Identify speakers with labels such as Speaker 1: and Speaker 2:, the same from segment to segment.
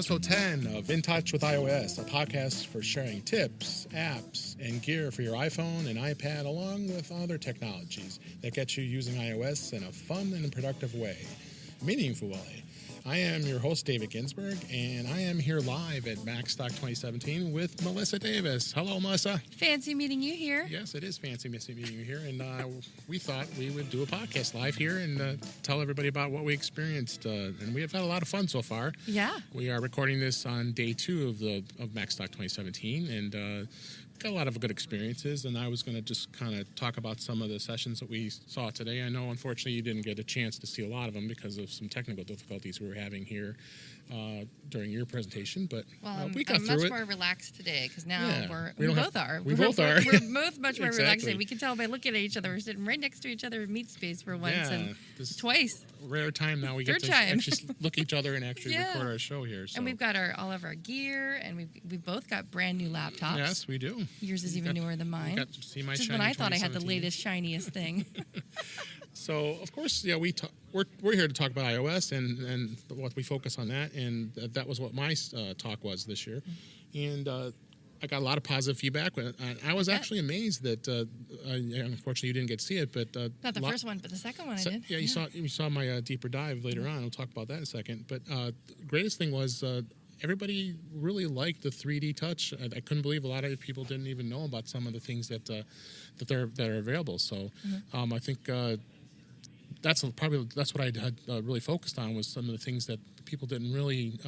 Speaker 1: episode 10 of In Touch with iOS, a podcast for sharing tips, apps, and gear for your iPhone and iPad, along with other technologies that get you using iOS in a fun and productive way, meaningful way. I am your host, David Ginsberg, and I am here live at Macstock 2017 with Melissa Davis. Hello, Melissa.
Speaker 2: Fancy meeting you here.
Speaker 1: Yes, it is fancy meeting you here, and we thought we would do a podcast live here and tell everybody about what we experienced, and we have had a lot of fun so far.
Speaker 2: Yeah.
Speaker 1: We are recording this on day 2 of Macstock 2017, and got a lot of good experiences, and I was going to just kind of talk about some of the sessions that we saw today. I know, unfortunately, you didn't get a chance to see a lot of them because of some technical difficulties we were having here during your presentation, but we got through it.
Speaker 2: I'm much more relaxed today because now we both are.
Speaker 1: We both are.
Speaker 2: We're both much more
Speaker 1: Exactly.
Speaker 2: relaxed. We can tell by looking at each other. We're sitting right next to each other in meet space for once and twice.
Speaker 1: Rare time now we get to actually look each other and actually record our show here. So.
Speaker 2: And we've got all of our gear, and we've both got brand new laptops.
Speaker 1: Yes, we do.
Speaker 2: Yours is even newer than mine.
Speaker 1: Got to see my
Speaker 2: just
Speaker 1: shiny
Speaker 2: when I thought I had the
Speaker 1: 2017.
Speaker 2: latest, shiniest thing.
Speaker 1: So, of course, we're here to talk about iOS and what we focus on that, and that was what my talk was this year. And I got a lot of positive feedback. I was actually amazed that, unfortunately, you didn't get to see it, but
Speaker 2: not the first one, but the second one I did.
Speaker 1: Yeah, you saw my deeper dive later on. We'll talk about that in a second. But the greatest thing was everybody really liked the 3D touch. I couldn't believe a lot of people didn't even know about some of the things that are available. So I think that's what I had really focused on, was some of the things that people didn't really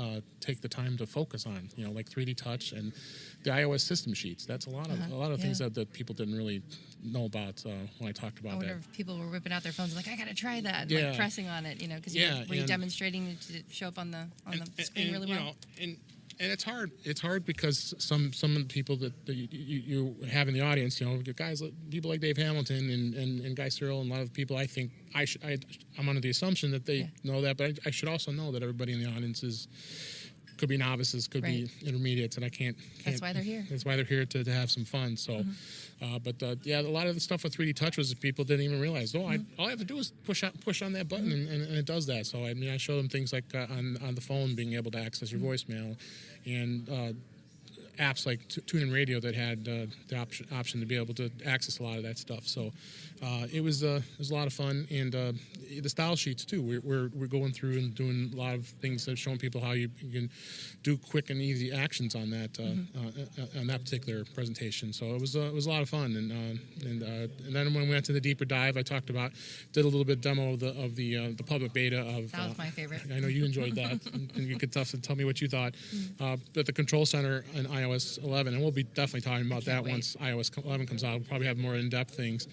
Speaker 1: take the time to focus on. Like 3D touch and the iOS system sheets. That's a lot of things that people didn't really know about when I talked about that.
Speaker 2: I wonder if people were whipping out their phones like, I got to try that,
Speaker 1: Yeah.
Speaker 2: like pressing on it, because were you demonstrating it to show up on the screen really well?
Speaker 1: And it's hard. It's hard because some of the people that you have in the audience, guys, people like Dave Hamilton and Guy Searle, and a lot of people. I think I'm under the assumption that they know that, but I should also know that everybody in the audience could be novices, could be intermediates, and I can't.
Speaker 2: That's why they're here.
Speaker 1: That's why they're here to have some fun. So, but a lot of the stuff with 3D Touch was people didn't even realize. All I have to do is push on that button, and it does that. So I show them things like on the phone being able to access your voicemail, and apps like TuneIn Radio that had the option to be able to access a lot of that stuff. So it was a lot of fun, and the style sheets too. We're going through and doing a lot of things, showing people how you can do quick and easy actions on that on that particular presentation. So it was a lot of fun, and then when we went to the deeper dive, I did a little bit demo of the public beta of.
Speaker 2: That was my favorite.
Speaker 1: I know you enjoyed that, and you could tell me what you thought. But the control center in iOS 11, and we'll be definitely talking about that once iOS 11 comes out. We'll probably have more in-depth things.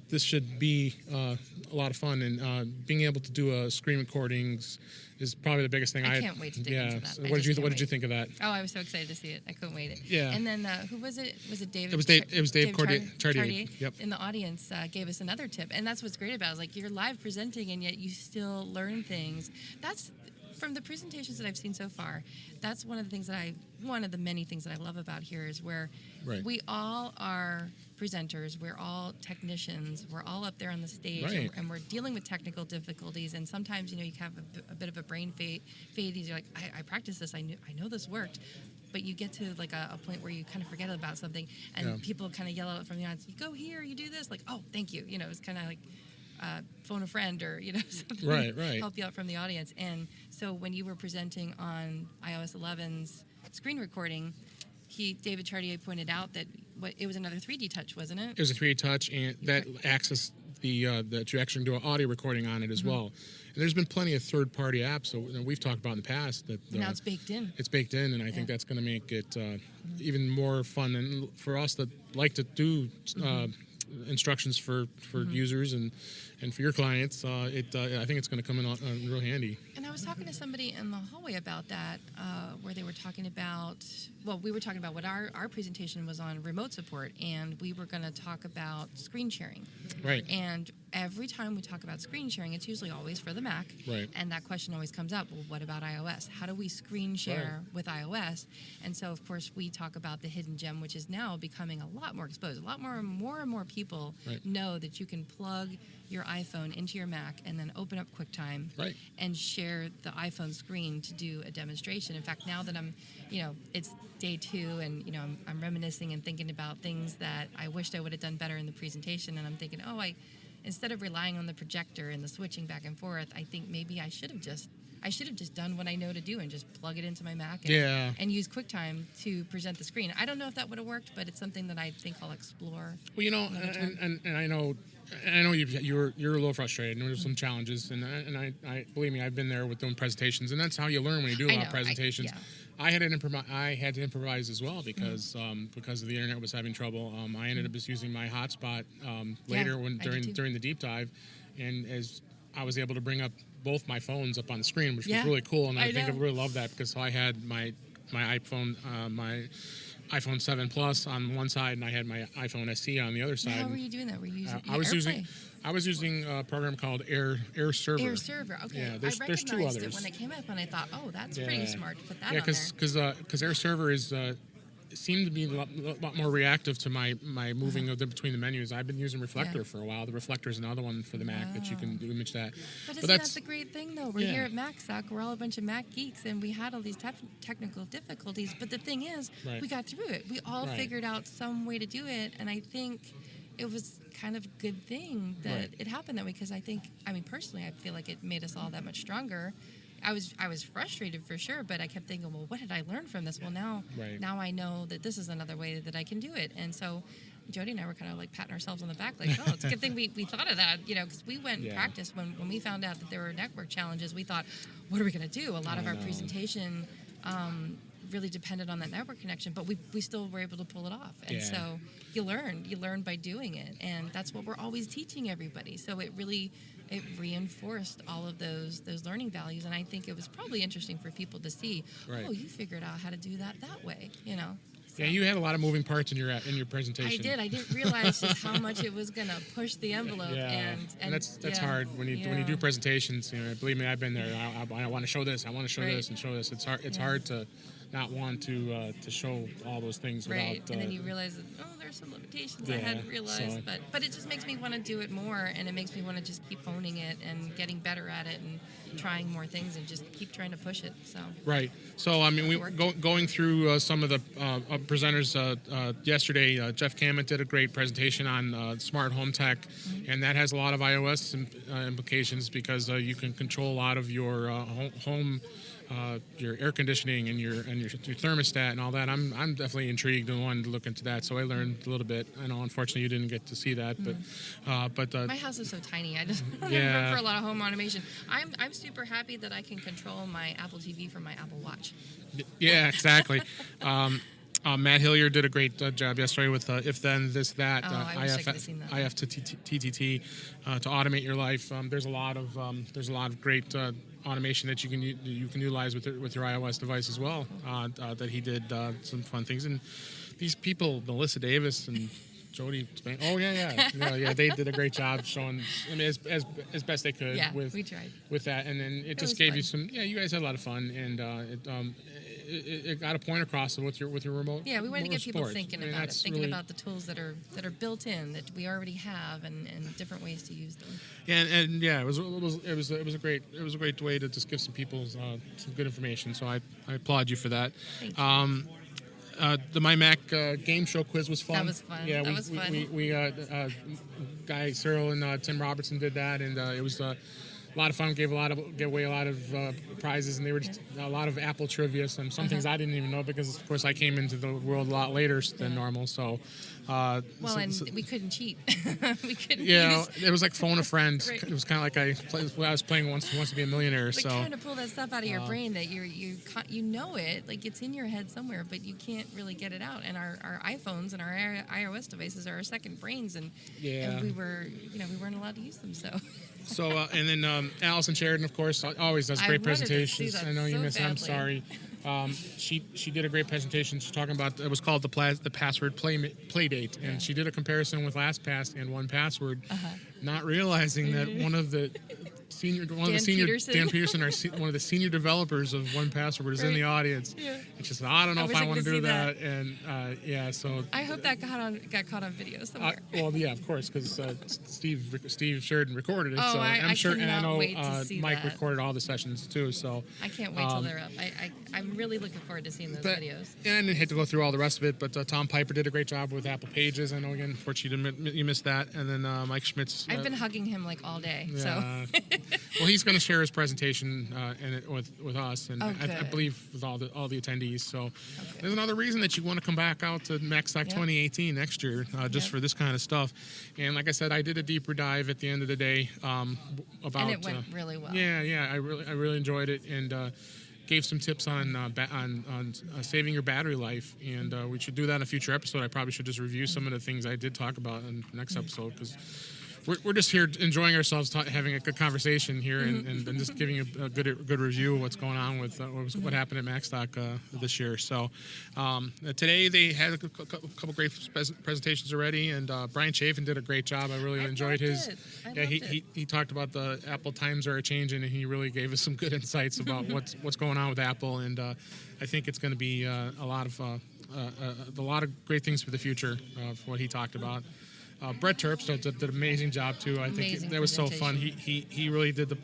Speaker 1: This should be a lot of fun, and being able to do screen recordings is probably the biggest thing.
Speaker 2: I can't wait to dig into that.
Speaker 1: So what did you think of that?
Speaker 2: Oh, I was so excited to see it. I couldn't wait.
Speaker 1: Yeah.
Speaker 2: And then who was it? Was it David?
Speaker 1: It was Dave Chartier. Yep.
Speaker 2: In the audience gave us another tip, and that's what's great about it. Like, you're live presenting, and yet you still learn things. That's from the presentations that I've seen so far. That's one of the many things that I love about here is where we all are presenters, we're all technicians, we're all up there on the stage, and we're dealing with technical difficulties. And sometimes you have a bit of a brain fade. You're like, I practiced this, I know this worked. But you get to like a point where you kind of forget about something, and people kind of yell out from the audience, "You go here, you do this." Like, "Oh, thank you." It's kind of like phone a friend, or something.
Speaker 1: Right.
Speaker 2: Help you out from the audience. And so when you were presenting on iOS 11's screen recording, David Chartier pointed out that it was another 3D touch, wasn't it?
Speaker 1: It was a 3D touch, and that access that you actually do an audio recording on it as well. And there's been plenty of third-party apps that we've talked about in the past. That
Speaker 2: now it's baked in.
Speaker 1: It's baked in, and I think that's going to make it even more fun. And for us that like to do instructions for users and for your clients, I think it's going to come in real handy.
Speaker 2: And I was talking to somebody in the hallway about that, where they were talking about, we were talking about what our presentation was on remote support, and we were going to talk about screen sharing.
Speaker 1: Right.
Speaker 2: And every time we talk about screen sharing, it's usually always for the Mac.
Speaker 1: Right.
Speaker 2: And that question always comes up, well, what about iOS? How do we screen share with iOS? And so, of course, we talk about the hidden gem, which is now becoming a lot more exposed. A lot more and more people know that you can plug your iPhone into your Mac and then open up QuickTime and share the iPhone screen to do a demonstration. In fact, now that I'm, it's day 2 and, I'm reminiscing and thinking about things that I wished I would have done better in the presentation. And I'm thinking, instead of relying on the projector and the switching back and forth, I think maybe I should have just done what I know to do and just plug it into my Mac and use QuickTime to present the screen. I don't know if that would have worked, but it's something that I think I'll explore.
Speaker 1: Well, and I know you're a little frustrated, and there's some challenges, and I believe me, I've been there with doing presentations, and that's how you learn when you do a lot of presentations. I had to improvise as well because of the internet was having trouble. I ended up just using my hotspot later during the deep dive, and as I was able to bring up both my phones up on the screen, which was really cool, and I think I really love that because I had my iPhone iPhone 7 Plus on one side, and I had my iPhone SE on the other side.
Speaker 2: How were you doing that? Were you using
Speaker 1: I was using a program called Air Server.
Speaker 2: Air Server, okay.
Speaker 1: Yeah,
Speaker 2: I
Speaker 1: there's 2 others.
Speaker 2: It when it came up, and I thought, that's pretty smart to put that on there.
Speaker 1: Because Air Server is seemed to be a lot more reactive to my moving between the menus. I've been using Reflector for a while. The Reflector is another one for the Mac that you can image that.
Speaker 2: But isn't that the great thing, though? We're here at Macstock. We're all a bunch of Mac geeks, and we had all these technical difficulties. But the thing is, we got through it. We all figured out some way to do it, and I think it was kind of a good thing that it happened that way because personally, I feel like it made us all that much stronger. I was frustrated for sure, but I kept thinking, well, what did I learn from this? Well, now I know that this is another way that I can do it. And so Jody and I were kind of like patting ourselves on the back, like, it's a good thing we thought of that, because we went and practiced when we found out that there were network challenges. We thought, what are we going to do? A lot of our presentation really depended on that network connection, but we still were able to pull it off. And so you learn by doing it, and that's what we're always teaching everybody. So it reinforced all of those learning values, and I think it was probably interesting for people to see. Oh, you figured out how to do that way, So.
Speaker 1: Yeah, you had a lot of moving parts in your presentation.
Speaker 2: I did. I didn't realize just how much it was going to push the envelope.
Speaker 1: And that's hard when you do presentations. Believe me, I've been there. I want to show this. I want to show this and show this. It's hard. It's hard to not want to show all those things without.
Speaker 2: And then you realize that there's some limitations I hadn't realized. But it just makes me want to do it more, and it makes me want to just keep honing it and getting better at it and trying more things and just keep trying to push it. So
Speaker 1: So we going through some of the presenters yesterday. Jeff Cammett did a great presentation on smart home tech, and that has a lot of iOS implications because you can control a lot of your home. Your air conditioning and your thermostat and all that. I'm definitely intrigued and wanted to look into that. So I learned a little bit. I know, unfortunately, you didn't get to see that, but
Speaker 2: my house is so tiny. I just don't remember a lot of home automation. I'm super happy that I can control my Apple TV from my Apple Watch.
Speaker 1: Yeah, exactly. Matt Hilliard did a great job yesterday with If Then This That IF to TTT to automate your life. There's a lot of great automation that you can utilize with your iOS device as well. That he did some fun things, and these people, Melissa Davis and Jody Spain. They did a great job showing. As best they could.
Speaker 2: Yeah, we tried
Speaker 1: with that, and then it just gave you some. Yeah, you guys had a lot of fun, and it got a point across with your remote.
Speaker 2: Yeah, we wanted to get people
Speaker 1: support.
Speaker 2: thinking about it, thinking about the tools that are built in that we already have, and different ways to use them.
Speaker 1: And it was a great way to just give some people some good information. So I applaud you for that.
Speaker 2: Thank you.
Speaker 1: The My Mac game show quiz was fun.
Speaker 2: That was fun.
Speaker 1: Yeah,
Speaker 2: that was fun.
Speaker 1: We Guy Cyril and Tim Robertson did that, and it was a lot of fun. Gave away a lot of prizes, and they were just a lot of Apple trivia. Some things I didn't even know because, of course, I came into the world a lot later than normal. So,
Speaker 2: we couldn't cheat. We couldn't.
Speaker 1: It was like phone a friend.
Speaker 2: Right.
Speaker 1: It was kind of like I was playing Wants to Be a Millionaire.
Speaker 2: Like trying to pull that stuff out of your brain that you know it, like it's in your head somewhere, but you can't really get it out. And our iPhones and our iOS devices are our second brains, and we weren't allowed to use them. So.
Speaker 1: And then Allison Sheridan, of course, always does great presentations. I know you missed. I'm sorry. She did a great presentation. She's talking about, it was called the password play date, and she did a comparison with LastPass and 1Password, not realizing that one of the senior Dan Peterson, one of the senior developers of 1Password, is in the audience. And she said, I don't know if I want to do that. And so
Speaker 2: I hope that got caught on video somewhere.
Speaker 1: well, yeah, of course, because Steve Sheridan recorded it.
Speaker 2: Oh,
Speaker 1: so
Speaker 2: I
Speaker 1: sure, and I know
Speaker 2: wait to see
Speaker 1: Mike
Speaker 2: that.
Speaker 1: recorded all the sessions too. So
Speaker 2: I can't wait till they're up. I'm really looking forward to seeing those videos.
Speaker 1: And I didn't hate to go through all the rest of it, but Tom Piper did a great job with Apple Pages. I know, again, unfortunately you missed that. And then Mike Schmitz.
Speaker 2: I've been hugging him like all day. So.
Speaker 1: Well, he's going to share his presentation with us, and I believe with all the attendees. So there's another reason that you want to come back out to Macstock 2018 next year, just for this kind of stuff. And like I said, I did a deeper dive at the end of the day about.
Speaker 2: And it went really well.
Speaker 1: Yeah, I really enjoyed it, and gave some tips on saving your battery life, and we should do that in a future episode. I probably should just review some of the things I did talk about in the next episode, because we're just here enjoying ourselves, having a good conversation here, and just giving a good review of what's going on with what happened at Macstock this year. So today they had a couple great presentations already, and Brian Chafin did a great job. I really enjoyed his. He talked about the Apple times are changing, and he really gave us some good insights about what's going on with Apple, and I think it's going to be a lot of great things for the future of what he talked about. Brett Terps did an amazing job too. I think that was so fun. He really did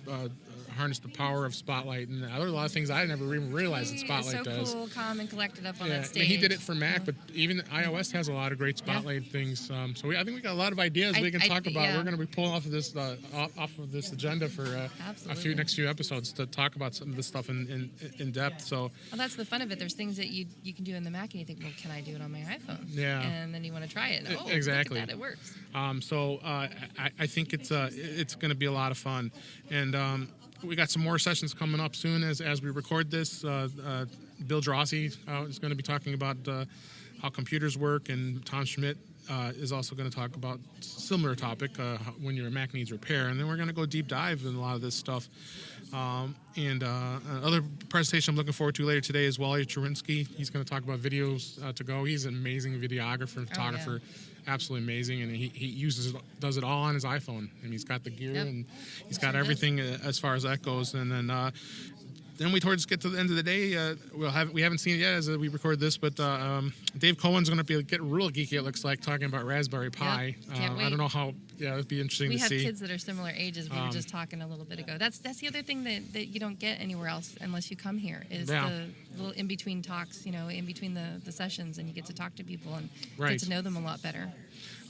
Speaker 1: harness the power of Spotlight, and there are a lot of things I never even realized that Spotlight does.
Speaker 2: It's so cool, calm, and collected up on that stage.
Speaker 1: And he did it for Mac, but even iOS has a lot of great Spotlight things. So I think we got a lot of ideas we can talk about. We're going to be pulling off of this agenda for next few episodes to talk about some of this stuff in depth. So
Speaker 2: well, that's the fun of it. There's things that you can do in the Mac, and you think, well, can I do it on my iPhone?
Speaker 1: Yeah.
Speaker 2: And then you want to try it. And,
Speaker 1: exactly.
Speaker 2: Look at that, it works.
Speaker 1: I think it's going to be a lot of fun, and we got some more sessions coming up soon as we record this. Bill Drossi is going to be talking about how computers work, and Tom Schmidt is also going to talk about similar topic when your Mac needs repair, and then we're going to go deep dive in a lot of this stuff. Another presentation I'm looking forward to later today is Wally Cherinsky. He's going to talk about videos to go. He's an amazing videographer and photographer. Absolutely amazing, and he does it all on his iPhone, and he's got the gear and he's got everything as far as that goes. And then we get to the end of the day. We haven't seen it yet as we record this, but Dave Cohen's going to get real geeky. It looks like, talking about Raspberry Pi.
Speaker 2: Can't wait.
Speaker 1: I don't know how. Yeah, it'd be interesting to see.
Speaker 2: We have kids that are similar ages. We were just talking a little bit ago. That's the other thing that you don't get anywhere else unless you come here is the little in between talks. In between the sessions, and you get to talk to people and get to know them a lot better.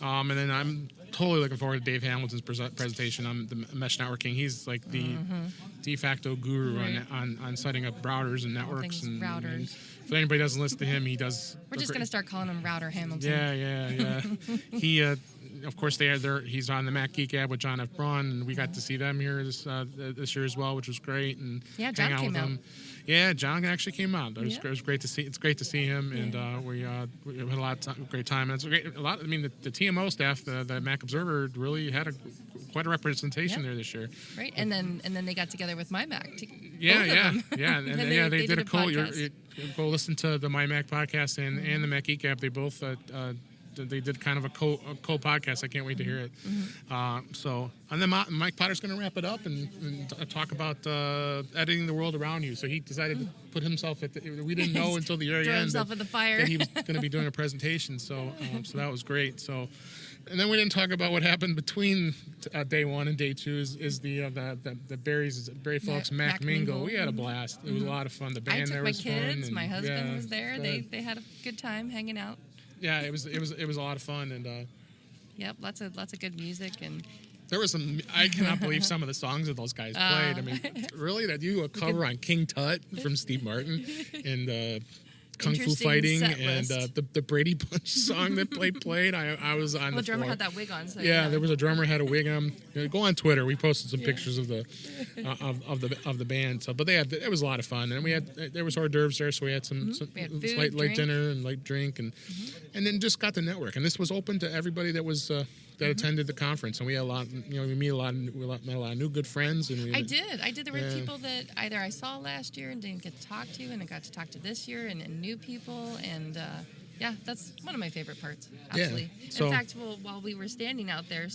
Speaker 1: And then I'm totally looking forward to Dave Hamilton's presentation on the mesh networking. He's like the de facto guru on setting up routers and networks. And if anybody doesn't listen to him, he does.
Speaker 2: We're just going to start calling him Router Hamilton.
Speaker 1: Yeah. He, of course, he's on the Mac Geek Gab with John F. Braun, and we got to see them here this year as well, which was great. And
Speaker 2: John came out.
Speaker 1: Yeah, John actually came out. It was great to see. It's great to see him, and we had a lot of great time. And it's great. I mean, the TMO staff, the Mac Observer, really had quite a representation there this year.
Speaker 2: Right, and then they got together with my Mac.
Speaker 1: And they did a cool. Go listen to the My Mac podcast and the Mac Geek Gab. They both. They did kind of a co-podcast. I can't wait to hear it. And then Mike Potter's going to wrap it up and talk about editing the world around you. So he decided to put himself we didn't know until the very end
Speaker 2: himself in the fire.
Speaker 1: that he was going to be doing a presentation. So that was great. So, and then we didn't talk about what happened between day one and day two is the Barry Fulk's Mac Mingle. We had a blast. It was a lot of fun. The band there was fun.
Speaker 2: I took my kids.
Speaker 1: And,
Speaker 2: my husband was there. They had a good time hanging out.
Speaker 1: Yeah, it was a lot of fun, and
Speaker 2: lots of good music, and
Speaker 1: there was some. I cannot believe some of the songs that those guys played. I mean, really, that you a cover on King Tut from Steve Martin, and Kung Fu Fighting, and the Brady Bunch song that played. I was on.
Speaker 2: The drummer had that wig on. So
Speaker 1: there was a drummer had a wig on. Go on Twitter. We posted some pictures of the of the band. So, but it was a lot of fun, and there was hors d'oeuvres there, so we had some
Speaker 2: food,
Speaker 1: light dinner and light drink, and then just got the network. And this was open to everybody that was that attended the conference, and we had a lot. We met a lot of new good friends. And
Speaker 2: I did. There were people that either I saw last year and didn't get to talk to, and I got to talk to this year, and new people, and that's one of my favorite parts, actually.
Speaker 1: Yeah. So,
Speaker 2: in fact, while we were standing out there,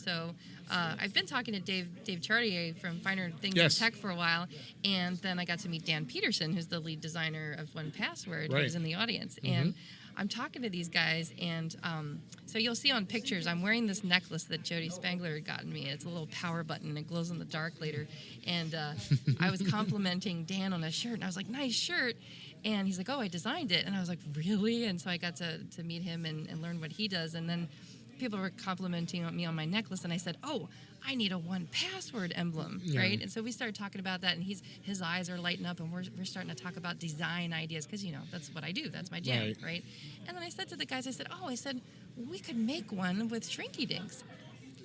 Speaker 2: I've been talking to Dave Chartier from Finer Things in Tech for a while, and then I got to meet Dan Peterson, who's the lead designer of 1Password, who was in the audience, and I'm talking to these guys, and so you'll see on pictures, I'm wearing this necklace that Jody Spangler had gotten me. It's a little power button. It glows in the dark later. And I was complimenting Dan on his shirt, and I was like, nice shirt. And he's like, oh, I designed it. And I was like, really? And so I got to meet him and learn what he does. And then people were complimenting me on my necklace, and I said, oh, I need a 1Password emblem, right? And so we started talking about that, and his eyes are lighting up, and we're starting to talk about design ideas, because, that's what I do. That's my jam, right? And then I said to the guys, I said, we could make one with Shrinky Dinks.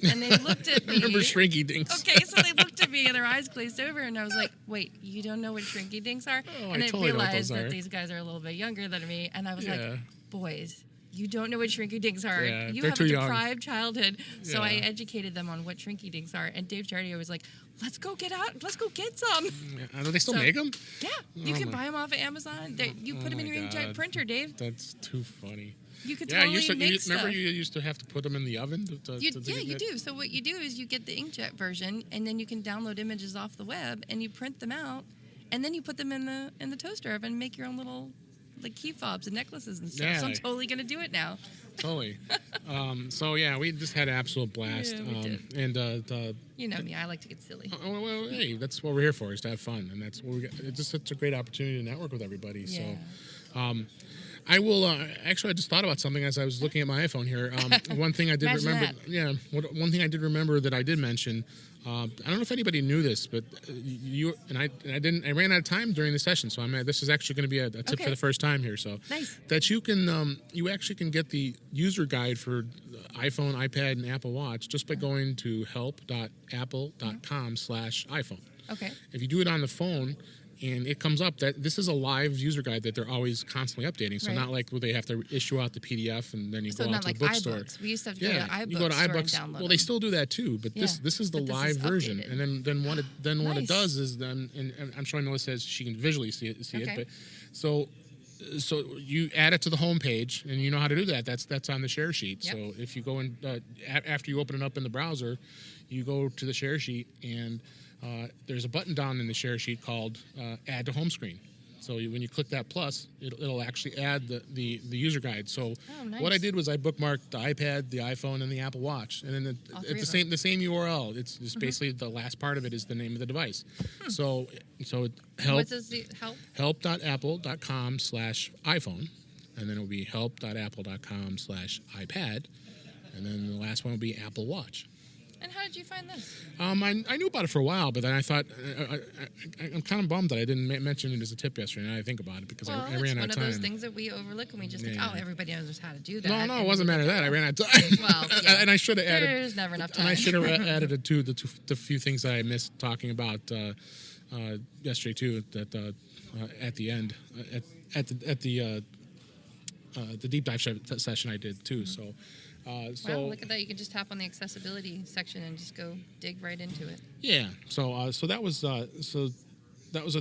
Speaker 2: And they looked at me.
Speaker 1: I remember Shrinky Dinks.
Speaker 2: Okay, so they looked at me, and their eyes glazed over, and I was like, wait, you don't know what Shrinky Dinks are?
Speaker 1: Oh,
Speaker 2: and
Speaker 1: I
Speaker 2: I
Speaker 1: totally
Speaker 2: realized that these guys are a little bit younger than me, and I was like, boys, you don't know what Shrinky Dinks are.
Speaker 1: Yeah,
Speaker 2: you
Speaker 1: they're
Speaker 2: have
Speaker 1: too
Speaker 2: a
Speaker 1: young.
Speaker 2: deprived childhood. So I educated them on what Shrinky Dinks are. And Dave Chartier was like, let's go get some.
Speaker 1: Yeah. Do they still make them?
Speaker 2: Yeah. You can buy them off of Amazon. You put them in your inkjet printer, Dave.
Speaker 1: That's too funny.
Speaker 2: You could totally make stuff.
Speaker 1: Remember you used to have to put them in the oven?
Speaker 2: You do. So what you do is you get the inkjet version, and then you can download images off the web, and you print them out, and then you put them in the toaster oven and make your own little key fobs and necklaces and stuff. So I'm totally going to do it now.
Speaker 1: Totally. We just had an absolute blast.
Speaker 2: Yeah, we did.
Speaker 1: And
Speaker 2: you know me, I like to get silly.
Speaker 1: Well, hey, that's what we're here for, is to have fun, and that's what it's just such a great opportunity to network with everybody.
Speaker 2: Yeah.
Speaker 1: So, I will actually. I just thought about something as I was looking at my iPhone here. One thing I did remember.
Speaker 2: That.
Speaker 1: Yeah, one thing I did remember that I did mention. I don't know if anybody knew this, but you and I didn't. I ran out of time during the session, so this is actually going to be a tip for the first time here. So
Speaker 2: nice.
Speaker 1: That you can you actually can get the user guide for iPhone, iPad, and Apple Watch just by going to help.apple.com/iPhone.
Speaker 2: Okay.
Speaker 1: If you do it on the phone, and it comes up that this is a live user guide that they're always constantly updating. So not like where they have to issue out the PDF and then you go out to the bookstore.
Speaker 2: iBooks. We used to have to go to iBooks.
Speaker 1: You go to iBooks.
Speaker 2: And download
Speaker 1: well, they still do that too, but this is the live version.
Speaker 2: Updated.
Speaker 1: And then what it does is then, and I'm showing Melissa as she can visually see it, but so you add it to the home page, and you know how to do that. That's on the share sheet.
Speaker 2: Yep.
Speaker 1: So if you go in after you open it up in the browser, you go to the share sheet, and there's a button down in the share sheet called Add to Home Screen. So when you click that plus, it'll actually add the user guide. So what I did was I bookmarked the iPad, the iPhone, and the Apple Watch, and then it's the same URL. It's basically the last part of it is the name of the device. So help help.apple.com/iPhone, and then it'll be help.apple.com/iPad, and then the last one will be Apple Watch.
Speaker 2: And how did you find this?
Speaker 1: I knew about it for a while, but then I thought I'm kind of bummed that I didn't mention it as a tip yesterday. And I think about it because I ran out of time.
Speaker 2: It's one of those things that we overlook and we just think, everybody knows how to do that.
Speaker 1: No, it wasn't a matter of that. I ran out of time.
Speaker 2: Well,
Speaker 1: and I should have added.
Speaker 2: There's never enough time.
Speaker 1: And I should have added it to the few things that I missed talking about yesterday too. That at the end, at the deep dive session I did too. So.
Speaker 2: Well, look at that! You can just tap on the accessibility section and just go dig right into it.
Speaker 1: Yeah. So that was a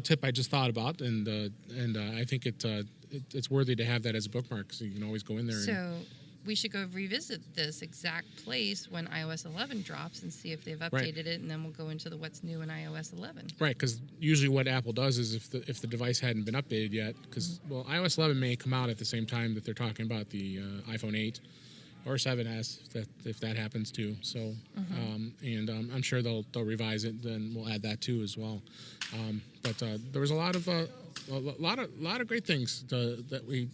Speaker 1: tip I just thought about, and I think it's worthy to have that as a bookmark, so you can always go in there.
Speaker 2: So we should go revisit this exact place when iOS 11 drops and see if they've updated it, and then we'll go into the what's new in iOS 11.
Speaker 1: Right, because usually what Apple does is if the device hadn't been updated yet, because iOS 11 may come out at the same time that they're talking about the iPhone 8. Or 7S, if that happens too. So, I'm sure they'll revise it. Then we'll add that too as well. But there was a lot of great things that we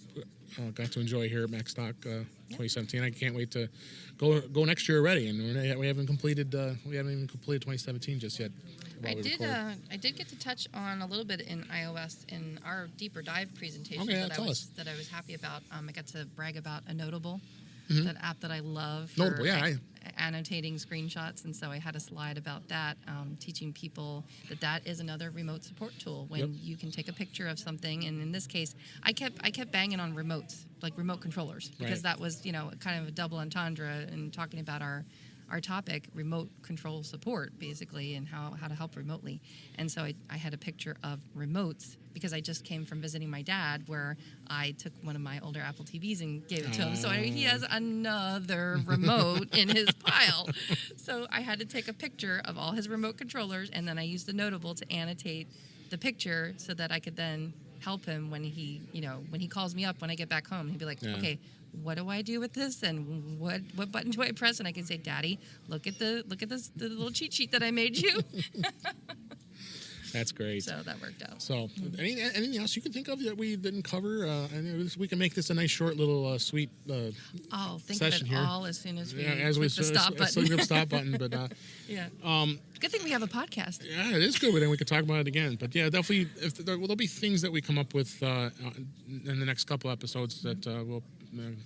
Speaker 1: got to enjoy here at Macstock 2017. I can't wait to go next year already, and we haven't even completed 2017 just yet.
Speaker 2: I did get to touch on a little bit in iOS in our deeper dive presentation that I was happy about. I got to brag about a Notable. That app that I love for annotating screenshots, and so I had a slide about that, teaching people that is another remote support tool when you can take a picture of something. And in this case, I kept banging on remotes, like remote controllers, because that was kind of a double entendre and talking about our our topic, remote control support, basically, and how to help remotely. And so I had a picture of remotes because I just came from visiting my dad, where I took one of my older Apple TVs and gave it to him. So he has another remote in his pile. So I had to take a picture of all his remote controllers, and then I used the Notable to annotate the picture so that I could then help him when he calls me up when I get back home. He'd be like, okay, what do I do with this, and what button do I press? And I can say, Daddy, look at the little cheat sheet that I made you.
Speaker 1: That's great.
Speaker 2: So that worked out.
Speaker 1: So anything else you can think of that we didn't cover? We can make this a nice short little sweet
Speaker 2: I'll think
Speaker 1: session
Speaker 2: of it
Speaker 1: here.
Speaker 2: all as soon as we
Speaker 1: as
Speaker 2: click the stop button.
Speaker 1: Stop button, but
Speaker 2: yeah. Good thing we have a podcast.
Speaker 1: Yeah, it is good. But then we could talk about it again. But yeah, definitely, there'll be things that we come up with in the next couple episodes that we'll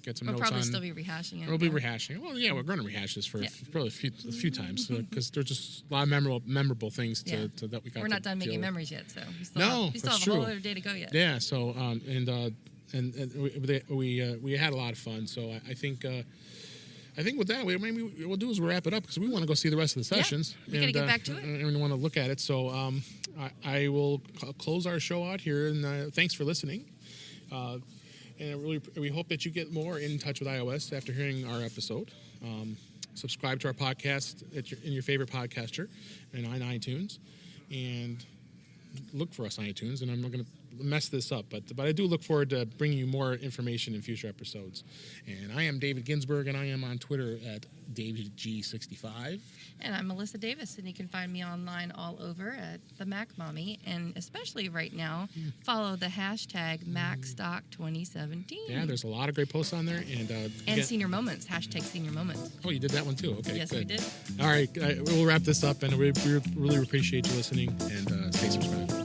Speaker 1: get some
Speaker 2: We'll
Speaker 1: notes
Speaker 2: probably
Speaker 1: on.
Speaker 2: still be rehashing it.
Speaker 1: We'll be rehashing. Well, yeah, we're going to rehash this for probably a few times because there's just a lot of memorable things that we got.
Speaker 2: We're not done making
Speaker 1: with.
Speaker 2: memories yet, so we still
Speaker 1: that's
Speaker 2: have
Speaker 1: true.
Speaker 2: a whole other day to go yet.
Speaker 1: Yeah. So we had a lot of fun. So I think with that, maybe what we'll do is wrap it up because we want to go see the rest of the sessions.
Speaker 2: We got to get back to it.
Speaker 1: And we want to look at it. So I will close our show out here. And thanks for listening. And we hope that you get more in touch with iOS after hearing our episode. Subscribe to our podcast in your favorite podcaster and on iTunes. And look for us on iTunes. And I'm not going to mess this up, but I do look forward to bringing you more information in future episodes. And I am David Ginsburg, and I am on Twitter at DavidG65.
Speaker 2: And I'm Melissa Davis, and you can find me online all over at the Mac Mommy, and especially right now, follow the hashtag Macstock2017.
Speaker 1: Yeah, there's a lot of great posts on there, and
Speaker 2: Senior Moments, hashtag Senior Moments.
Speaker 1: Oh, you did that one too. Okay,
Speaker 2: yes,
Speaker 1: good.
Speaker 2: we did.
Speaker 1: All right, we'll wrap this up, and we really appreciate you listening, and stay subscribed.